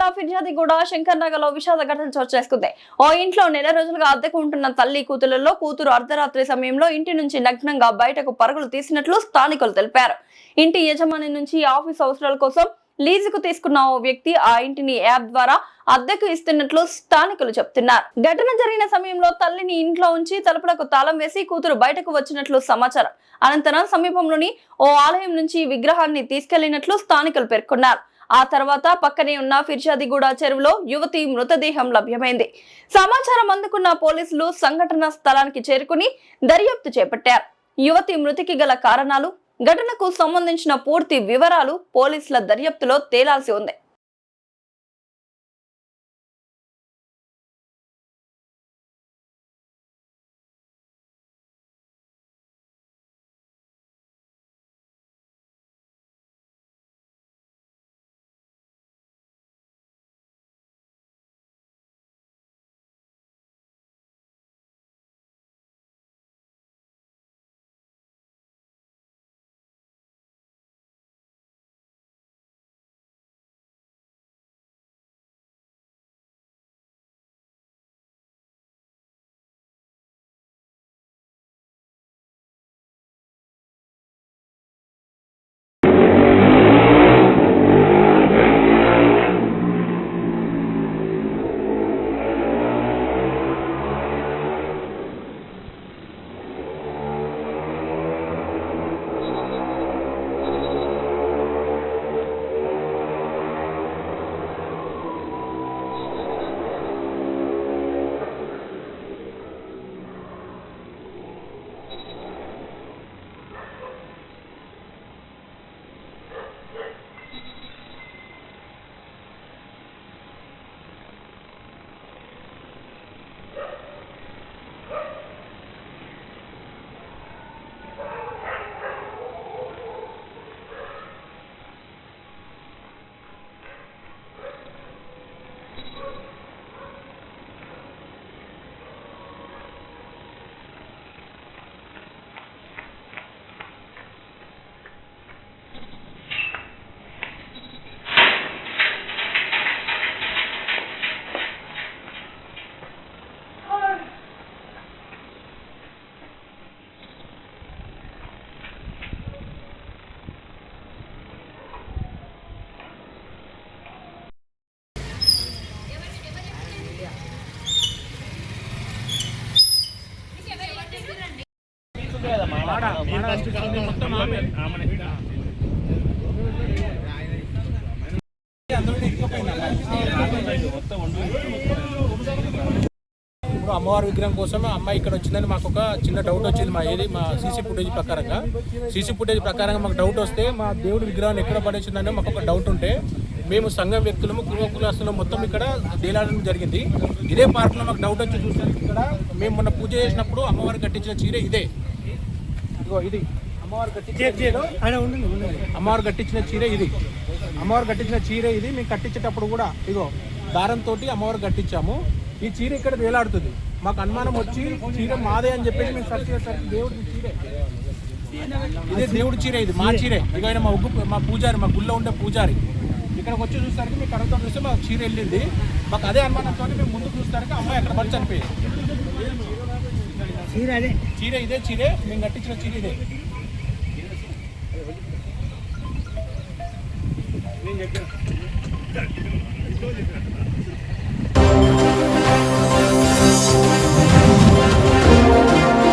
జిల్లా ఫిర్యాదిగూడ శంకర్నగర్లో విషాద ఘటన చోటు చేసుకుంది. ఓ ఇంట్లో నెల రోజులుగా అద్దెకు ఉంటున్న తల్లి కూతుళ్లలో కూతురు అర్ధరాత్రి సమయంలో ఇంటి నుంచి నగ్నంగా బయటకు పరుగులు తీసినట్లు స్థానికులు తెలిపారు. ఇంటి యజమాని నుంచి ఆఫీస్ అవసరాల కోసం లీజుకు తీసుకున్న ఓ వ్యక్తి ఆ ఇంటిని యాప్ ద్వారా అద్దెకు ఇస్తున్నట్లు స్థానికులు చెప్తున్నారు. ఘటన జరిగిన సమయంలో తల్లిని ఇంట్లో ఉంచి తలుపులకు తాళం వేసి కూతురు బయటకు వచ్చినట్లు సమాచారం. అనంతరం సమీపంలోని ఓ ఆలయం నుంచి విగ్రహాన్ని తీసుకెళ్లినట్లు స్థానికులు పేర్కొన్నారు. ఆ తర్వాత పక్కనే ఉన్న ఫిర్యాదిగూడ చెరువులో యువతి మృతదేహం లభ్యమైంది. సమాచారం అందుకున్న పోలీసులు సంఘటన స్థలానికి చేరుకుని దర్యాప్తు చేపట్టారు. యువతి మృతికి గల కారణాలు, ఘటనకు సంబంధించిన పూర్తి వివరాలు పోలీసుల దర్యాప్తులో తేలాల్సి ఉంది. ఇప్పుడు అమ్మవారి విగ్రహం కోసం అమ్మాయి ఇక్కడ వచ్చిందని మాకు ఒక చిన్న డౌట్ వచ్చింది. మా సీసీ ఫుటేజ్ ప్రకారంగా మాకు డౌట్ వస్తే మా దేవుడి విగ్రహాన్ని ఎక్కడ పడేసిందని మాకు ఒక డౌట్ ఉంటే మేము సంఘం వ్యక్తులము కులస్తులు మొత్తం ఇక్కడ దేలాడడం జరిగింది. ఇదే పార్క్లో మాకు డౌట్ వచ్చి చూసారు. ఇక్కడ మేము మొన్న పూజ చేసినప్పుడు అమ్మవారు కట్టించిన చీర ఇదే, ఇదిగో ఇది అమ్మవారు కట్టించిన చీర ఇది. మేము కట్టించేటప్పుడు కూడా ఇగో దారంతో అమ్మవారు కట్టించాము. ఈ చీర ఇక్కడ వేలాడుతుంది. మాకు అనుమానం వచ్చి చీర మాదే అని చెప్పేసి మేము సర్చ్ చేసేసరికి దేవుడి చీరే, ఇదే దేవుడి చీర, ఇది మా చీరే. ఇక మా పూజారి, మా గుళ్ళో ఉండే పూజారి ఇక్కడికి వచ్చి చూసరికి మీకు అర్థం చూస్తే మాకు చీర వెళ్ళింది. మాకు అదే అనుమానంతో మేము ముందు చూసరికి అమ్మాయి అక్కడ పడి చనిపోయింది. చీర ఇదే చీరే, మేము కట్టించిన చీర ఇదే. నేను చెప్పాను